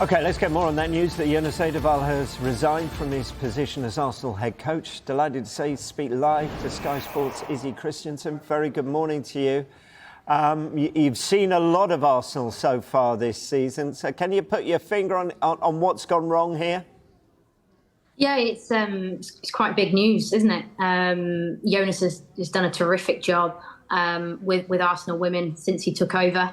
OK, let's get more on that news that Jonas Eidevall has resigned from his position as Arsenal head coach. Delighted to say speak live to Sky Sports' Izzy Christiansen. Very good morning to you. You've seen a lot of Arsenal so far this season. So can you put your finger on what's gone wrong here? Yeah, it's quite big news, isn't it? Jonas has done a terrific job with Arsenal women since he took over.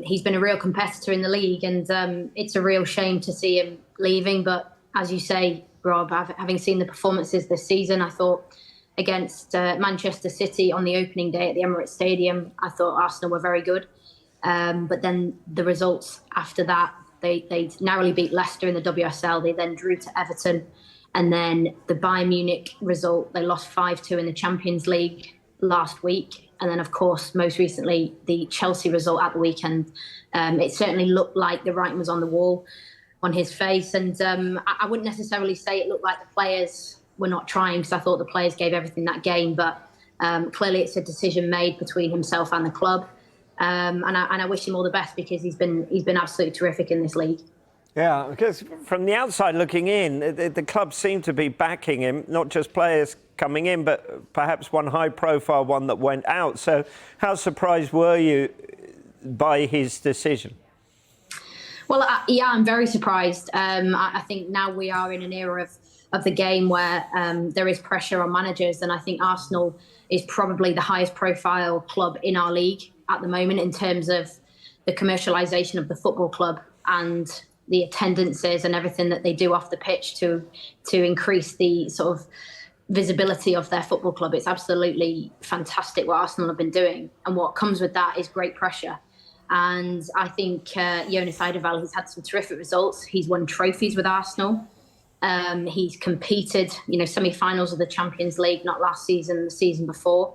He's been a real competitor in the league, and it's a real shame to see him leaving. But as you say, Rob, having seen the performances this season, I thought against Manchester City on the opening day at the Emirates Stadium, I thought Arsenal were very good. But then the results after that, they narrowly beat Leicester in the WSL. They then drew to Everton. And then the Bayern Munich result, they lost 5-2 in the Champions League last week. And then, of course, most recently, the Chelsea result at the weekend. It certainly looked like the writing was on the wall on his face. And I wouldn't necessarily say it looked like the players were not trying, because I thought the players gave everything that game. But clearly it's a decision made between himself and the club. And I wish him all the best, because he's been absolutely terrific in this league. Yeah, because from the outside looking in, the club seemed to be backing him, not just players coming in, but perhaps one high-profile one that went out. So how surprised were you by his decision? Well, yeah, I'm very surprised. I think now we are in an era of the game where there is pressure on managers, and I think Arsenal is probably the highest profile club in our league at the moment in terms of the commercialisation of the football club and the attendances and everything that they do off the pitch to increase the sort of visibility of their football club. It's absolutely fantastic what Arsenal have been doing, and what comes with that is great pressure. And I think Jonas Eidevall, he's had some terrific results. He's won trophies with Arsenal. He's competed, semi-finals of the Champions League, not last season, the season before.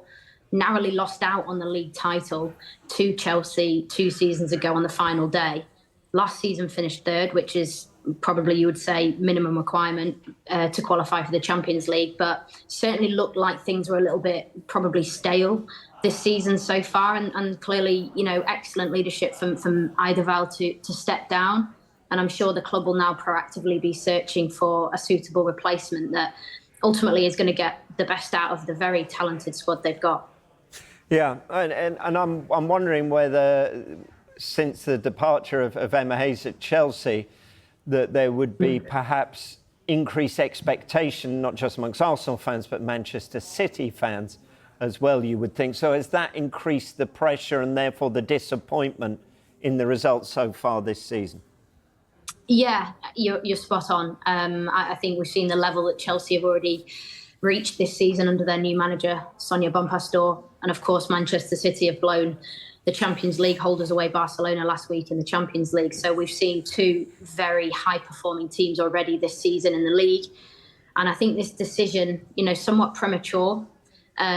Narrowly lost out on the league title to Chelsea 2 seasons ago on the final day. Last season finished third, which is probably, you would say, minimum requirement to qualify for the Champions League. But certainly looked like things were a little bit probably stale this season so far. And clearly, excellent leadership from Eidevalls to step down. And I'm sure the club will now proactively be searching for a suitable replacement that ultimately is going to get the best out of the very talented squad they've got. Yeah, and I'm wondering whether, since the departure of Emma Hayes at Chelsea, that there would be perhaps increased expectation, not just amongst Arsenal fans, but Manchester City fans as well, you would think. So has that increased the pressure and therefore the disappointment in the results so far this season? Yeah, you're spot on. I think we've seen the level that Chelsea have already reached this season under their new manager, Sonia Bonpastor. And of course, Manchester City have blown the Champions League holders away, Barcelona, last week in the Champions League. So we've seen 2 very high-performing teams already this season in the league. And I think this decision, somewhat premature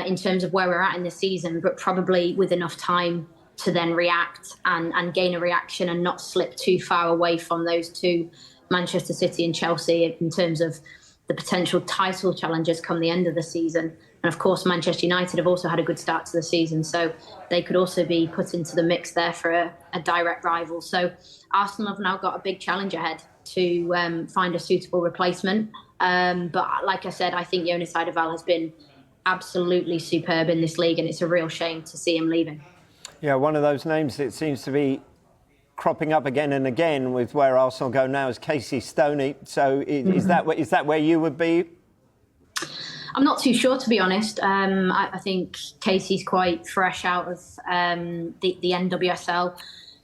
in terms of where we're at in the season, but probably with enough time to then react and gain a reaction and not slip too far away from those 2, Manchester City and Chelsea, in terms of the potential title challenges come the end of the season. And of course, Manchester United have also had a good start to the season, so they could also be put into the mix there for a direct rival. So Arsenal have now got a big challenge ahead to find a suitable replacement. But like I said, I think Jonas Eidevall has been absolutely superb in this league, and it's a real shame to see him leaving. Yeah, one of those names that seems to be cropping up again and again with where Arsenal go now is Casey Stoney. So is that where you would be? I'm not too sure, to be honest. I think Casey's quite fresh out of the NWSL.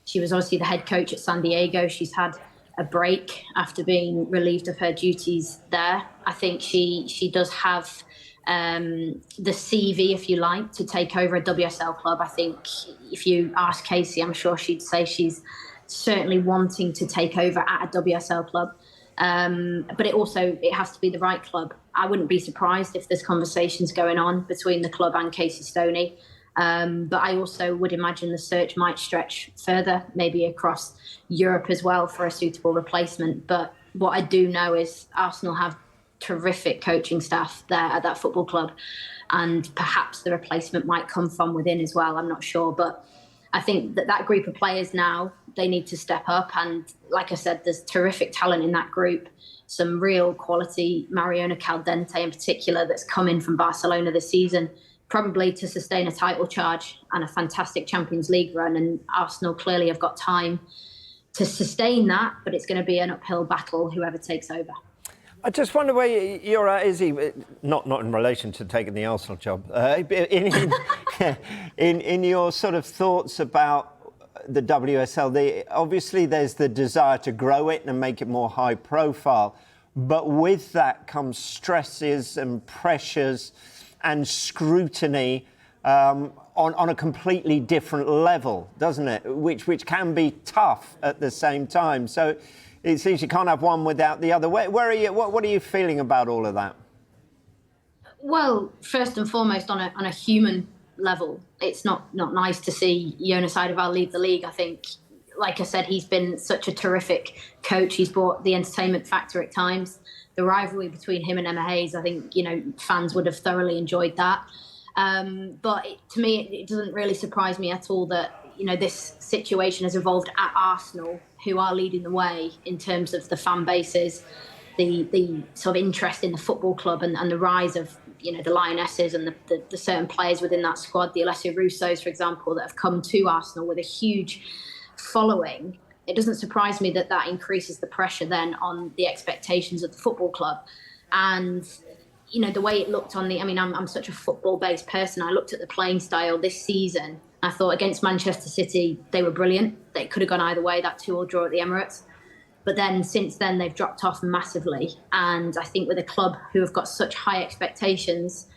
She was obviously the head coach at San Diego. She's had a break after being relieved of her duties there. I think she does have the CV, if you like, to take over a WSL club. I think if you ask Casey, I'm sure she'd say she's certainly wanting to take over at a WSL club. But it has to be the right club. I wouldn't be surprised if there's conversations going on between the club and Casey Stoney. But I also would imagine the search might stretch further, maybe across Europe as well, for a suitable replacement. But what I do know is Arsenal have terrific coaching staff there at that football club, and perhaps the replacement might come from within as well. I'm not sure, but I think that group of players now, they need to step up. And like I said, there's terrific talent in that group. Some real quality, Mariona Caldente in particular, that's come in from Barcelona this season, probably to sustain a title charge and a fantastic Champions League run. And Arsenal clearly have got time to sustain that, but it's going to be an uphill battle, whoever takes over. I just wonder where you're at, Izzy, not in relation to taking the Arsenal job, in your sort of thoughts about the WSL. Obviously, there's the desire to grow it and make it more high profile, but with that comes stresses and pressures and scrutiny on a completely different level, doesn't it? Which can be tough at the same time. So it seems you can't have one without the other. Where are you? What are you feeling about all of that? Well, first and foremost, on a human level, it's not nice to see Jonas Eidevall leave the league. I think, like I said, he's been such a terrific coach. He's brought the entertainment factor at times. The rivalry between him and Emma Hayes, I think, fans would have thoroughly enjoyed that. But to me, it doesn't really surprise me at all that, this situation has evolved at Arsenal, who are leading the way in terms of the fan bases, the sort of interest in the football club and the rise of, the Lionesses and the certain players within that squad, the Alessia Russos, for example, that have come to Arsenal with a huge following. It doesn't surprise me that increases the pressure then on the expectations of the football club. And, the way it looked I'm such a football-based person. I looked at the playing style this season. I thought against Manchester City, they were brilliant. They could have gone either way, that 2-2 draw at the Emirates. But then since then, they've dropped off massively. And I think with a club who have got such high expectations,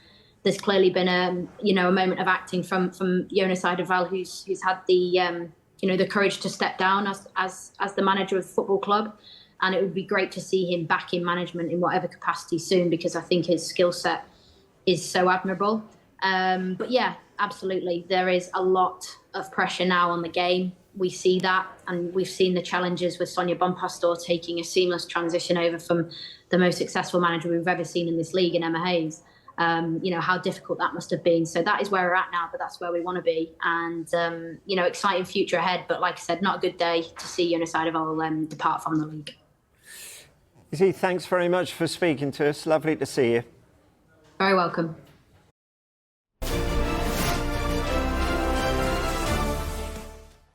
there's clearly been a moment of acting from Jonas Eidevall, who's had the courage to step down as the manager of the football club. And it would be great to see him back in management in whatever capacity soon, because I think his skill set is so admirable. But yeah, absolutely. There is a lot of pressure now on the game. We see that, and we've seen the challenges with Sonia Bonpastor taking a seamless transition over from the most successful manager we've ever seen in this league, in Emma Hayes. How difficult that must have been. So that is where we're at now, but that's where we want to be. And, exciting future ahead. But like I said, not a good day to see Jonas Eidevall depart from the league. Izzy, thanks very much for speaking to us. Lovely to see you. Very welcome.